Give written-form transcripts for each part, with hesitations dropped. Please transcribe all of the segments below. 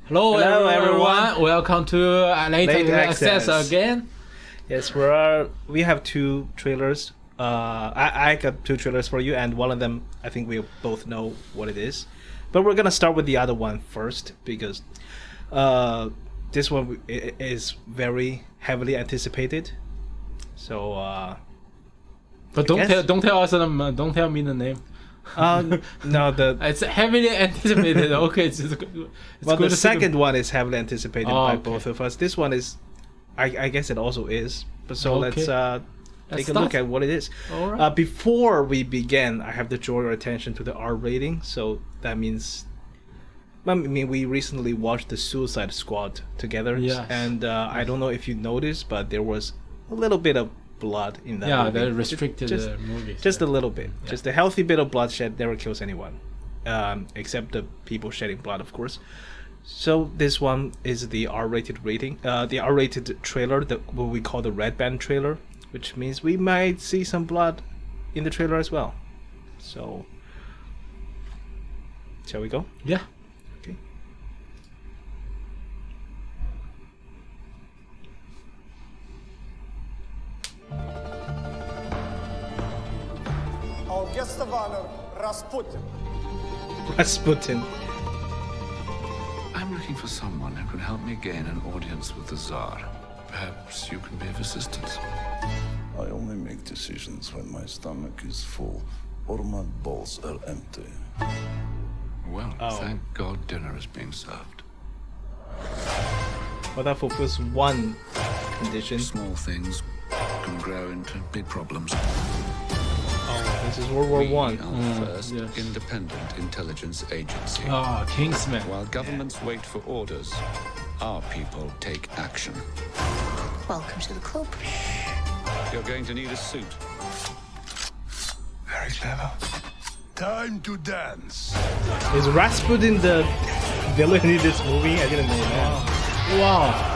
Hello everyone. Welcome to Late Access again. Yes, we have two trailers. I got two trailers for you, and one of them I think we both know what it is. But we're gonna start with the other one first because this one is very heavily anticipated. So, but don't tell us don't tell me the name. No, it's heavily anticipated. Okay, it's well, the second one is heavily anticipated by both of us. This one is, I guess it also is. But so let's take a look at what it is. All right. Before we begin, I have to draw your attention to the R rating. So that means, I mean, we recently watched the Suicide Squad together. Yes. And I don't know if you noticed, but there was a little bit of blood in that movie. They restricted the movies. Just a little bit. Yeah. Just a healthy bit of bloodshed never kills anyone. Except the people shedding blood, of course. So this one is the R-rated rating. The R-rated trailer, what we call the red band trailer, which means we might see some blood in the trailer as well. So, shall we go? Yeah. Okay. Our guest of honor, Rasputin. Rasputin. I'm looking for someone who can help me gain an audience with the Tsar. Perhaps you can be of assistance. I only make decisions when my stomach is full or my balls are empty. Well, thank God dinner is being served. Well, that fulfills one condition. Small things can grow into big problems. Oh, this is World War One. The first independent intelligence agency. Kingsman. While governments wait for orders, our people take action. Welcome to the club. You're going to need a suit. Very clever. Time to dance. Is Rasputin the villain in this movie? I didn't know that. Wow.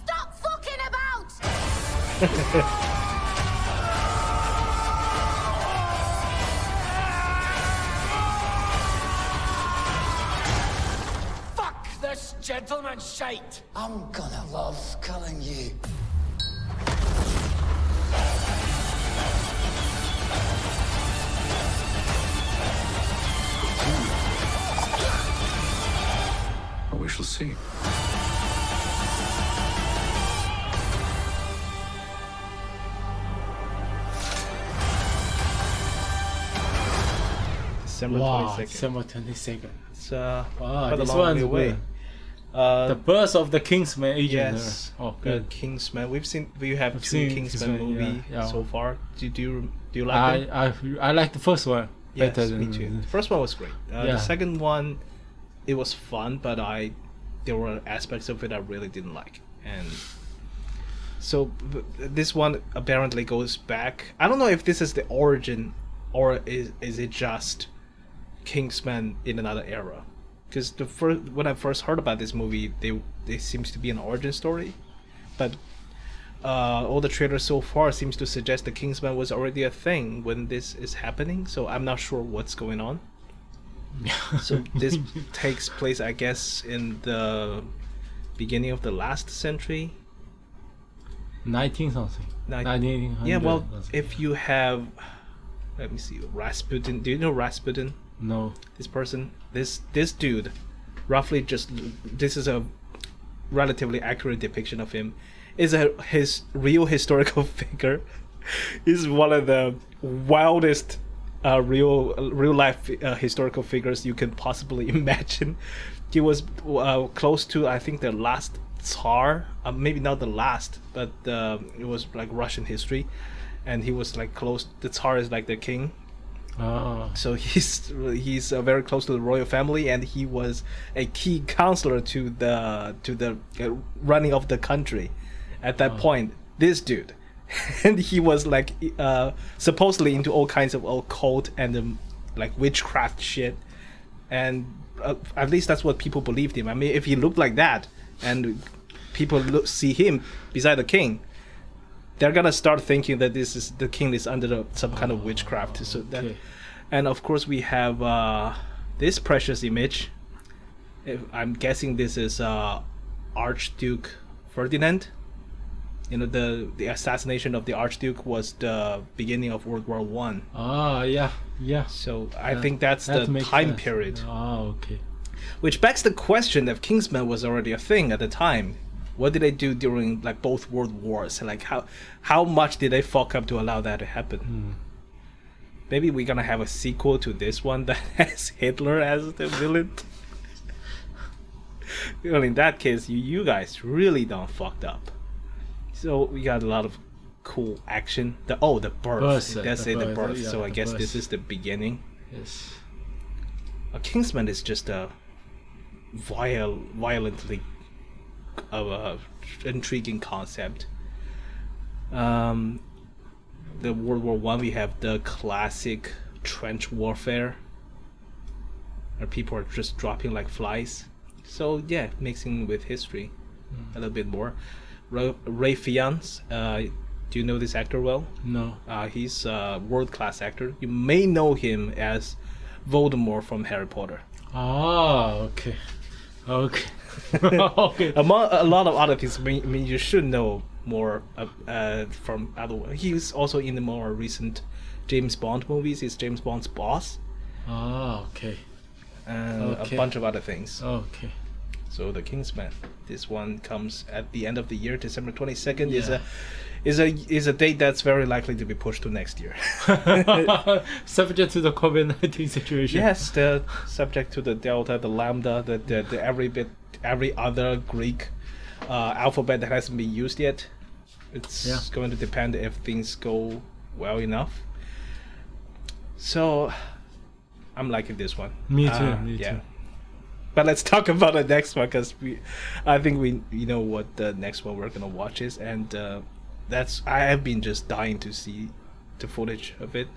Stop fucking about! Fuck this gentleman shite! I'm gonna love killing you. Well, we shall see. December Wow. 22nd. December 22nd. It's Wow, quite a this long one's way away. good. The birth of the Kingsman agent. Yes. Oh, The good. Kingsman. We have two seen Kingsman Kingsman, movie yeah. so far. Do you like them? I like the first one Yes, better than me too. The first one was great. The Yeah. second one, it was fun, but there were aspects of it I really didn't like, and so this one apparently goes back. I don't know if this is the origin, or is it just Kingsman in another era? Because when I first heard about this movie, they seems to be an origin story, but all the trailers so far seems to suggest the Kingsman was already a thing when this is happening. So I'm not sure what's going on. So this takes place, I guess, in the beginning of the last century. 19 something. 1900. Yeah, well, something. if you have, let me see, Rasputin. Do you know Rasputin? No. This person, this dude, roughly this is a relatively accurate depiction of him, is his real historical figure. He's one of the wildest real life historical figures you can possibly imagine. He was close to, I think, the last Tsar, maybe not the last, but it was like Russian history, and he was like close. The Tsar is like the king. So he's very close to the royal family, and he was a key counselor to the running of the country at that point. This dude, and he was like supposedly into all kinds of occult and like witchcraft shit, and at least that's what people believed him. I mean, if he looked like that, and people see him beside the king, they're gonna start thinking that this is the king is under some kind of witchcraft. So that, okay. and of course we have this precious image. I'm guessing this is Archduke Ferdinand. You know, the assassination of the Archduke was the beginning of World War One. Ah, yeah. So I think that's that the makes time sense. period. Oh, okay. Which begs the question if Kingsman was already a thing at the time. What did they do during like both world wars? Like how much did they fuck up to allow that to happen? Maybe we're gonna have a sequel to this one that has Hitler as the villain. Well, in that case, you guys really done fucked up. So we got a lot of cool action. The birth. Burst, It does the say the burst, birth. yeah, So I the guess burst. this is the beginning. Yes. A Kingsman is just a violently intriguing concept. The World War One, we have the classic trench warfare, where people are just dropping like flies. So yeah, mixing with history a little bit more. Ray Fiennes, do you know this actor well? No. He's a world-class actor. You may know him as Voldemort from Harry Potter. Ah, okay. Okay. Among a lot of other things, I mean you should know more from other. He's also in the more recent James Bond movies. He's James Bond's boss, Ah, okay. and Okay. a bunch of other things. Okay. So the Kingsman. This one comes at the end of the year, December 22nd. Yeah. Is a date that's very likely to be pushed to next year. Subject to the COVID-19 situation. Yes, the subject to the Delta, the Lambda, the every other Greek alphabet that hasn't been used yet. It's going to depend if things go well enough. So, I'm liking this one. Me too. Me too. But let's talk about the next one because I think we know what the next one we're gonna watch is, and I have been just dying to see the footage of it.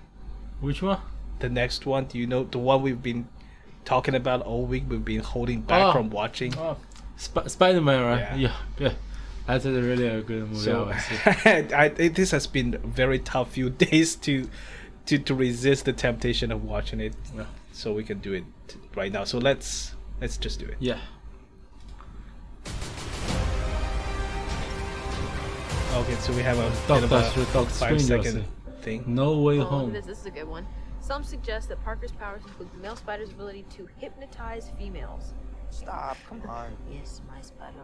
Which one? The next one, do you know the one we've been talking about all week? We've been holding back from watching. Oh, Spider-Man, right? Yeah. Yeah. That's really a good movie. So I would say. this has been a very tough few days to resist the temptation of watching it. Yeah. So we can do it right now. So let's just do it. Yeah. Okay, so we have a Doctor bit of a Strange 5-second thing. No Way Oh, Home. this is a good one. Some suggest that Parker's powers include the male spider's ability to hypnotize females. Stop, come on. Yes, my spider.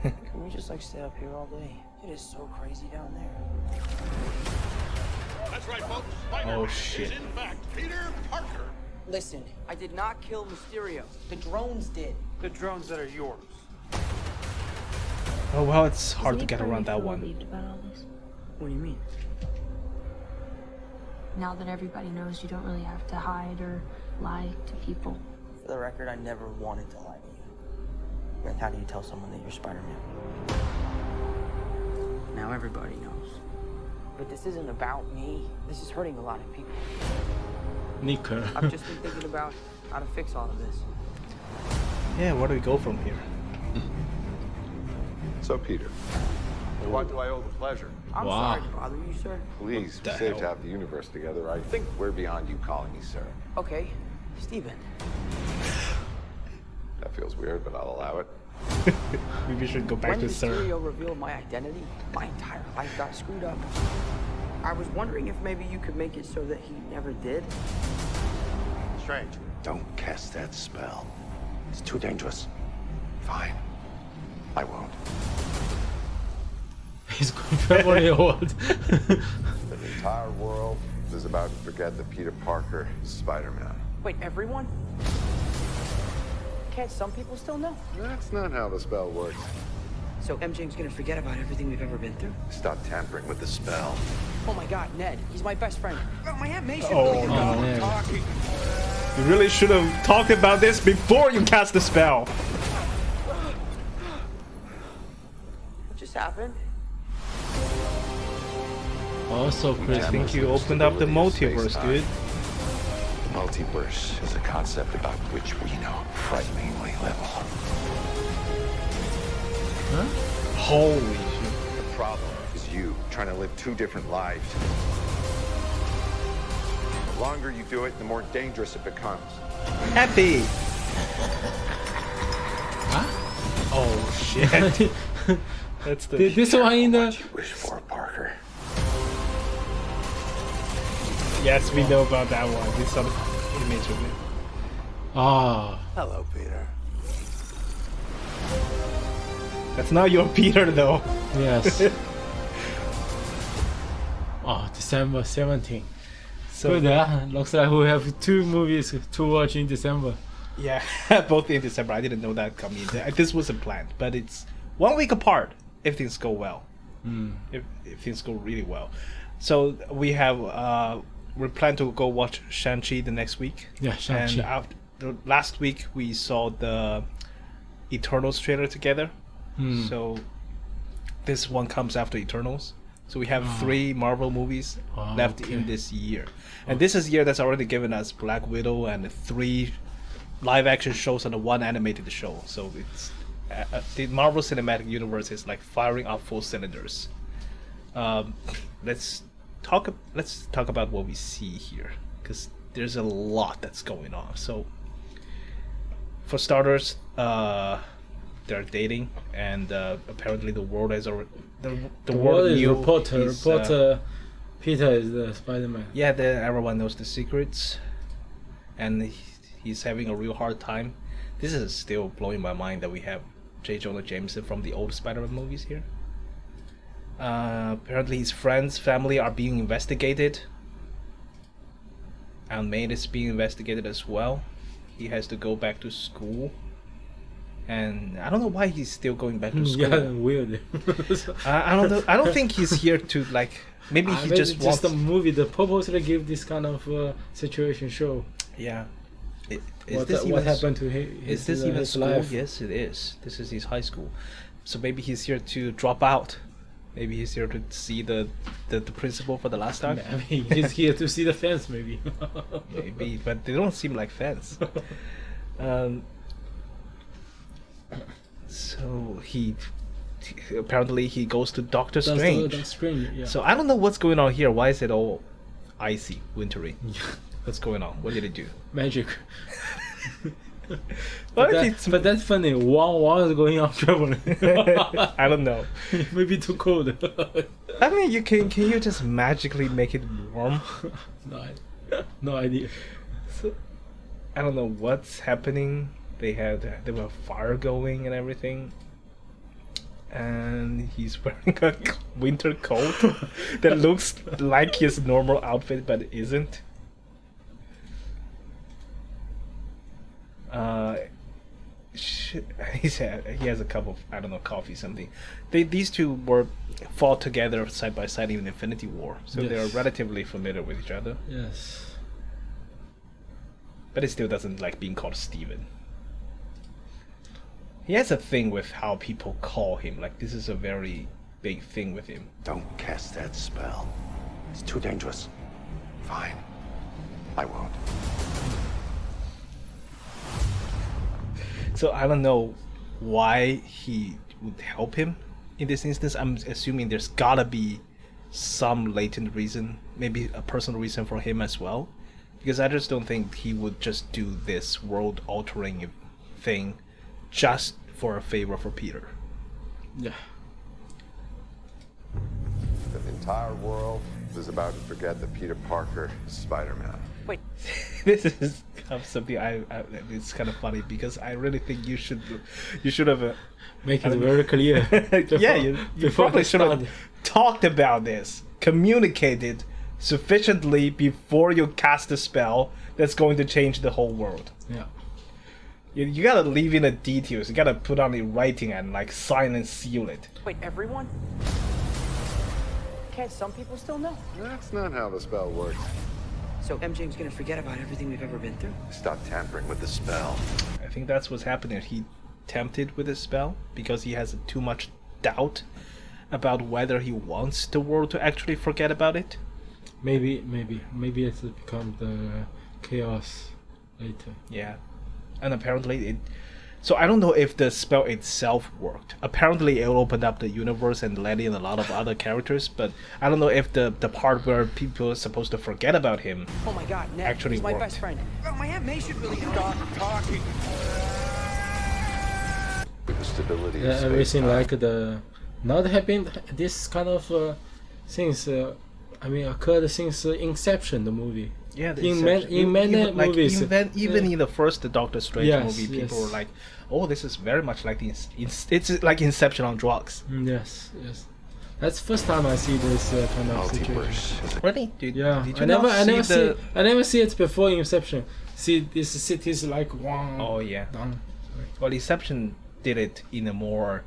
Can we just stay up here all day? It is so crazy down there. That's right, folks. Oh shit. In fact, Peter Parker. Listen, I did not kill Mysterio. The drones did. The drones that are yours. Oh well, it's hard to get around that one. About all this? What do you mean? Now that everybody knows, you don't really have to hide or lie to people. For the record, I never wanted to lie to you. But how do you tell someone that you're Spider-Man? Now everybody knows. But this isn't about me. This is hurting a lot of people. Nicker. I've just been thinking about how to fix all of this. Yeah, where do we go from here? So, Peter, to what do I owe the pleasure? I'm Wow. sorry to bother you, sir. Please, the we saved hell? to have the universe together. I think we're beyond you calling me sir. Okay, Steven. That feels weird, but I'll allow it. Maybe we should go back When to Sir. Mysterio revealed my identity, my entire life got screwed up. I was wondering if maybe you could make it so that he never did. Strange. Don't cast that spell. It's too dangerous. Fine. I won't. He's very old. The entire world is about to forget that Peter Parker is Spider-Man. Wait, everyone? Can't some people still know? That's not how the spell works. So MJ's gonna forget about everything we've ever been through? Stop tampering with the spell. Oh my god, Ned, he's my best friend. Oh, my Aunt May should Oh, really no. know. Talking. You really should have talked about this before you cast the spell. What just happened? Also, I Christmas. think you opened up the multiverse, dude. The multiverse is a concept about which we know frighteningly little. Holy shit. The problem is you, trying to live two different lives. The longer you do it, the more dangerous it becomes. Happy. Oh shit. That's the. This one in the. What you wish for, Parker. Yes, we know about that one. We saw the image of it. Ah, Hello, Peter. That's not your Peter though. yes. Oh, December 17th. So Good, looks like we have 2 movies to watch in December. yeah, both in December. I didn't know that coming. This wasn't planned, but it's 1 week apart if things go well. If things go really well. So we have we plan to go watch Shang-Chi the next week. Yeah, Shang-Chi. And after last week we saw the Eternals trailer together. So this one comes after Eternals. So we have 3 Marvel movies left in this year. And this is year that's already given us Black Widow and 3 live action shows and 1 animated show. So it's the Marvel Cinematic Universe is like firing up full cylinders. Let's talk about what we see here, because there's a lot that's going on. So for starters, they're dating, and apparently the world has already the world is knew reporter? he's, Reporter Peter is the Spider-Man. yeah, everyone knows the secrets, and he's having a real hard time. This is still blowing my mind that we have J. Jonah Jameson from the old Spider-Man movies here. Apparently his friends, family are being investigated. Aunt May is being investigated as well. He has to go back to school. And I don't know why he's still going back to school. Yeah, weird. I don't know. I don't think he's here to like. Maybe he Maybe just wants. the movie that purposely give this kind of situation show. Yeah. What happened to him? Is this even his school? life? Yes, it is. This is his high school. So maybe he's here to drop out. Maybe he's here to see the principal for the last time. I mean, he's here to see the fans, maybe. Maybe, but they don't seem like fans. So he apparently he goes to Doctor Strange. That's Strange, yeah. So I don't know what's going on here. Why is it all icy, wintry? What's going on? What did he do? Magic. But but that's funny. One is going on traveling. I don't know. Maybe too cold. I mean, you can you just magically make it warm? No idea. So, I don't know what's happening. There were fire going and everything, and he's wearing a winter coat that looks like his normal outfit but isn't. He has a cup of, I don't know, coffee, something. These two fought together side by side in Infinity War, so Yes. they're relatively familiar with each other. Yes. But it still doesn't like being called Steven. He has a thing with how people call him. Like, this is a very big thing with him. Don't cast that spell. It's too dangerous. Fine. I won't. So I don't know why he would help him in this instance. I'm assuming there's gotta be some latent reason, maybe a personal reason for him as well. Because I just don't think he would just do this world-altering thing just for a favor for Peter. Yeah. The entire world is about to forget that Peter Parker is Spider-Man. Wait, This is something it's kind of funny because I really think you should have Make it very clear. yeah, you before probably the should have start. talked about this, communicated sufficiently before you cast a spell that's going to change the whole world. Yeah. You gotta leave in the details. You gotta put on in writing and like sign and seal it. wait, everyone? Can't some people still know? That's not how the spell works. So MJ's gonna forget about everything we've ever been through? Stop tampering with the spell. I think that's what's happening. He tempted with his spell because he has too much doubt about whether he wants the world to actually forget about it. Maybe it's become the chaos later. Yeah, and apparently So I don't know if the spell itself worked. Apparently, it opened up the universe and let in a lot of other characters, but I don't know if the part where people are supposed to forget about him Oh my God, Ned, actually he's my worked. best friend. Oh, my Aunt May should really know. Stop talking. With the stability of Yeah, everything space-time. like the not having this kind of things. I mean, occurred since Inception, the movie. Yeah, the in Inception. many Even- like, movies. even in the first Doctor Strange Yes, movie, people yes. were like, "Oh, this is very much like it's like Inception on drugs." Yes, yes. That's first time I see this kind of situation. Multiverse is a Really? Did Yeah, Did I you never, not I never see see, the? I never see it before Inception. See, this city's like one. Oh yeah. down. Well, Inception did it in a more.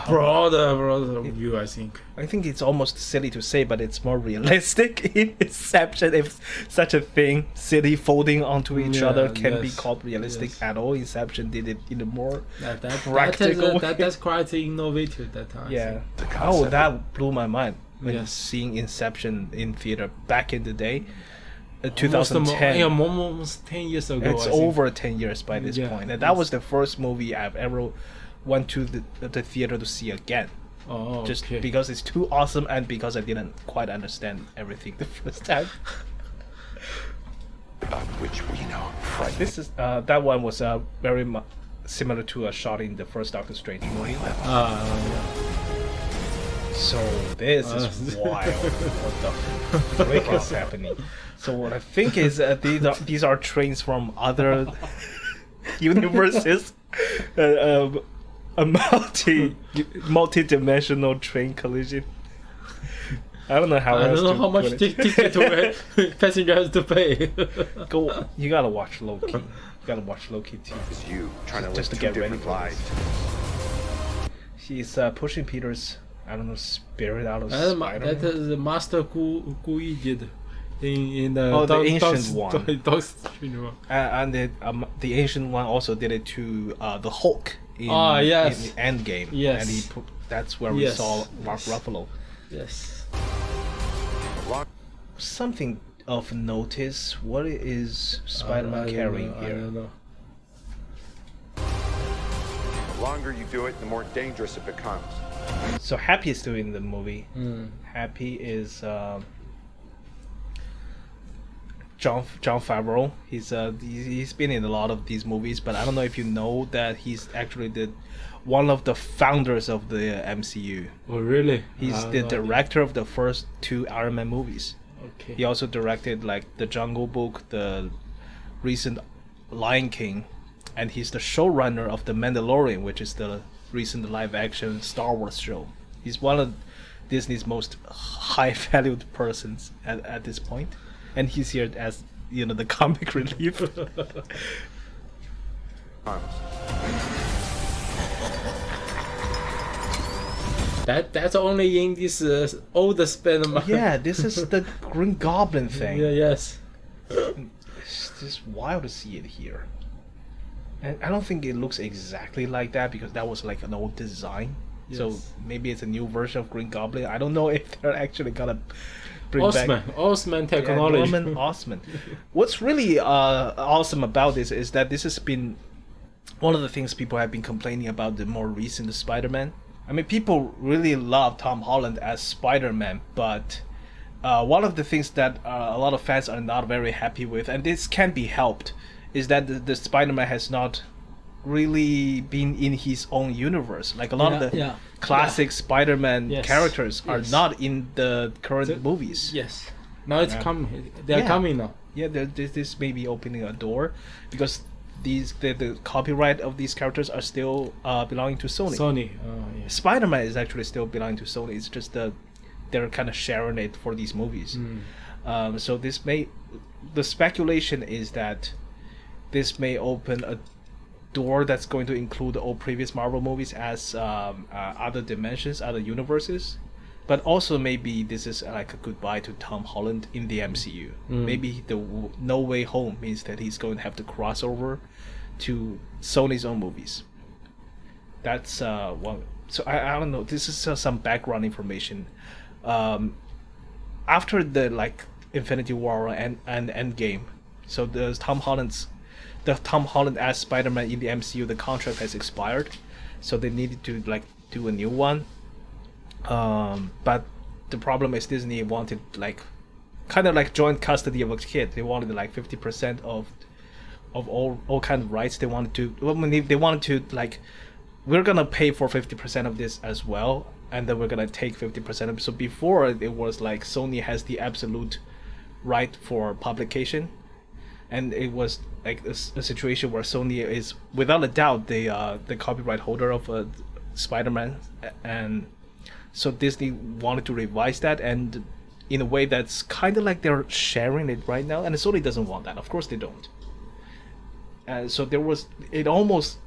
Broader view, I think. I think it's almost silly to say, but it's more realistic in Inception. If such a thing, city folding onto each Yeah, other, can be yes, called realistic yes. at all. Inception did it in a more That practical. that's quite innovative that time. I yeah. think. The Oh, concept that blew my mind when Yes. seeing Inception in theater back in the day, Almost 2010. almost 10 years ago. It's I think. over 10 years by this Yeah, point, and that yes. was the first movie I've ever went to the theater to see again. Oh, Just okay. because it's too awesome and because I didn't quite understand everything the first time. about which we know. Right. This is that one was very similar to a shot in the first Doctor Strange movie. Yeah. So this is wild. What the frick is happening? So what I think is these are trains from other universes. A multi-dimensional train collision. I don't know how. I else don't know to how much put it. ticket passenger has to pay. Go. You gotta watch Loki. You gotta watch Loki too. Is you trying to live Just to two get ready different for lives. this. She's pushing Peter's, I don't know, spirit out of That Spider-Man. is the Master Gu Yi did in the Oh, the ancient one. Doctor Strange one. And the ancient one also did it to the Hulk in, yes. in Endgame. Yes. And that's where we Yes. saw Mark Ruffalo. Yes. Something of notice. What is Spider-Man I don't carrying know, here? I don't know. The longer you do it, the more dangerous it becomes. So Happy is still in the movie. Mm. Happy is John Favreau. He's been in a lot of these movies, but I don't know if you know that he's actually one of the founders of the MCU. Oh, really? He's I the have no idea. director of the first 2 Iron Man movies. Okay. He also directed like The Jungle Book, the recent Lion King, and he's the showrunner of The Mandalorian, which is the recent live-action Star Wars show. He's one of Disney's most high-valued persons at this point, and he's here as the comic relief. That's only in this old Spider-Man. Yeah, this is the Green Goblin thing. Yeah. Yes. It's just wild to see it here. And I don't think it looks exactly like that because that was like an old design. So Yes. maybe it's a new version of Green Goblin. I don't know if they're actually gonna bring back Osman Yeah, technology. Norman Osman. What's really awesome about this is that this has been one of the things people have been complaining about the more recent Spider-Man. I mean, people really love Tom Holland as Spider-Man, but one of the things that a lot of fans are not very happy with, and this can be helped, is that the Spider-Man has not really been in his own universe. Like a lot of the classic Spider-Man Yes, characters are yes. not in the current movies. Yes. Now it's Yeah. coming. They're Yeah. coming now. Yeah, this may be opening a door because the copyright of these characters are still belonging to Sony. Sony. Oh, yes. Spider-Man is actually still belonging to Sony. It's just they're kind of sharing it for these movies. So the speculation is that this may open a door that's going to include all previous Marvel movies as other dimensions, other universes. But also maybe this is like a goodbye to Tom Holland in the MCU. Maybe the No Way Home means that he's going to have to cross over to Sony's own movies. That's one. So I don't know. This is some background information. After the Infinity War and Endgame, so the Tom Holland's the Tom Holland as Spider-Man in the MCU, the contract has expired, so they needed to like do a new one. But the problem is Disney wanted like kind of like joint custody of a kid. They wanted like 50% of all kind of rights. They wanted to they wanted to like, we're gonna pay for 50% of this as well, and then we're gonna take 50% of it. So before it was like Sony has the absolute right for publication, and it was like a situation where Sony is without a doubt the copyright holder of Spider-Man, and so Disney wanted to revise that, and in a way that's kind of like they're sharing it right now, and Sony doesn't want that. Of course they don't. So there was it almost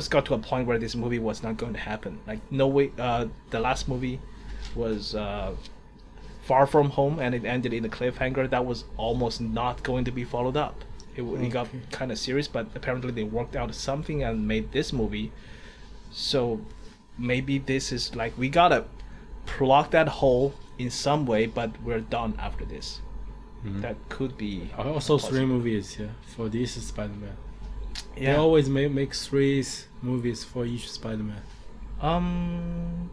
got to a point where this movie was not going to happen. Like no way. The last movie was Far From Home, and it ended in a cliffhanger that was almost not going to be followed up. It got kind of serious, but apparently they worked out something and made this movie. So maybe this is like, we gotta plug that hole in some way, but we're done after this. That could be also possible. 3 movies for this Spider-Man. Yeah. They always make 3 movies for each Spider-Man.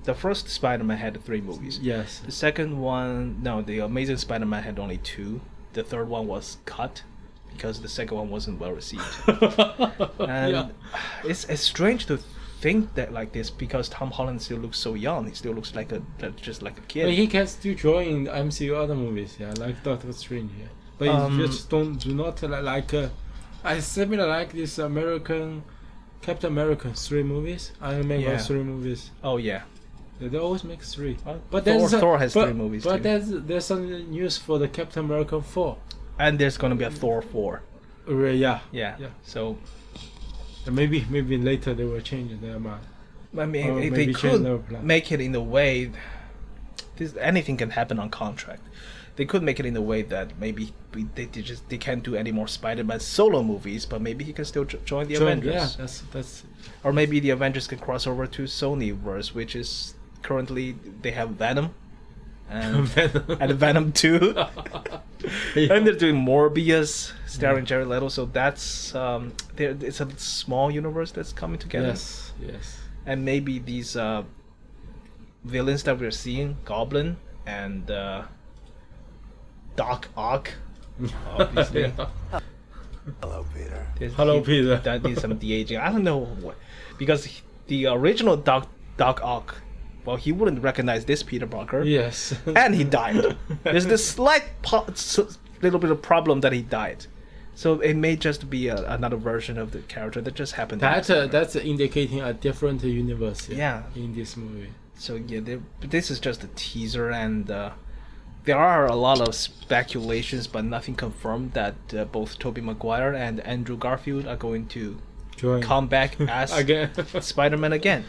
The first Spider-Man had 3 movies. Yes. The second one, no, the Amazing Spider-Man had only 2. The third one was cut because the second one wasn't well received. And it's strange to think that like this, because Tom Holland still looks so young. He still looks like just like a kid. But he can still join in the MCU other movies, like Doctor Strange. But you just do not like I similar like this American Captain America 3 movies. Iron Man got 3 movies. Oh yeah. They always make 3. But Thor has 3 movies but too. there's some news for the Captain America 4. And there's gonna be a Thor 4. Yeah. So maybe later they will change their mind. I mean, if they could make it in a way, anything can happen on contract. They could make it in a way that maybe they can't do any more Spider-Man solo movies, but maybe he can still join the Avengers. Yeah, that's. Or maybe the Avengers can cross over to Sonyverse, which is currently they have Venom, and Venom 2, and they're doing Morbius starring Jared Leto. So that's it's a small universe that's coming together. Yes. And maybe these villains that we're seeing, Goblin and Doc Ock, obviously. Hello, Peter. Hello, Peter. That needs some de-aging. I don't know what, because the original Doc Ock, well, he wouldn't recognize this Peter Parker. Yes. And he died. There's this slight little bit of problem that he died. So it may just be another version of the character that just happened. That's indicating a different universe. Yeah. In this movie. So yeah, this is just a teaser, and there are a lot of speculations, but nothing confirmed, that both Tobey Maguire and Andrew Garfield are going to come back as again. Spider-Man again.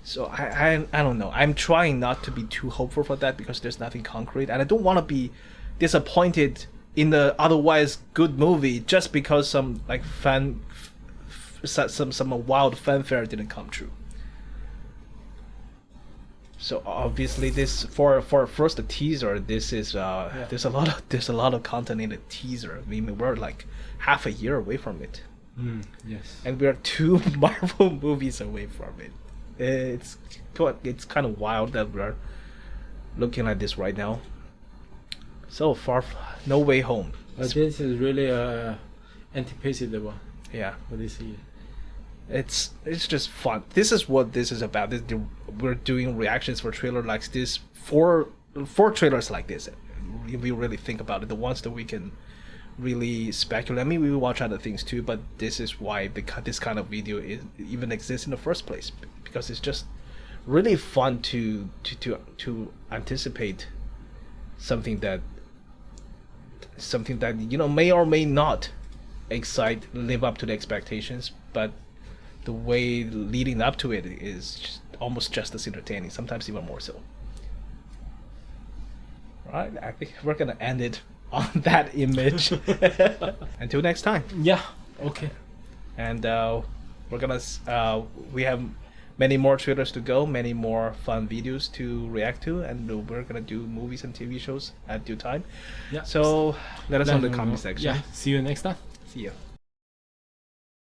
So I don't know. I'm trying not to be too hopeful for that, because there's nothing concrete, and I don't want to be disappointed in the otherwise good movie just because some like some wild fanfare didn't come true. So obviously this for first a teaser, this is there's a lot of content in the teaser. I mean, we're like half a year away from it. Yes. And we're 2 Marvel movies away from it. It's kind of wild that we're looking at this right now. So far, No Way Home. But this is really anticipated one. Yeah. For this year. It's just fun. This is what this is about. We're doing reactions for trailer like this, for trailers like this. If we really think about it, the ones that we can really speculate. I mean, we watch other things too, but this is why this kind of video even exists in the first place, because it's just really fun to anticipate something that may or may not live up to the expectations, but the way leading up to it is almost just as entertaining, sometimes even more so. Right, I think we're gonna end it on that image. Until next time. Yeah. Okay. And we're gonna we have many more trailers to go, many more fun videos to react to, and we're gonna do movies and TV shows at due time. Yeah. So let us know in the comment section. Yeah. See you next time. See you.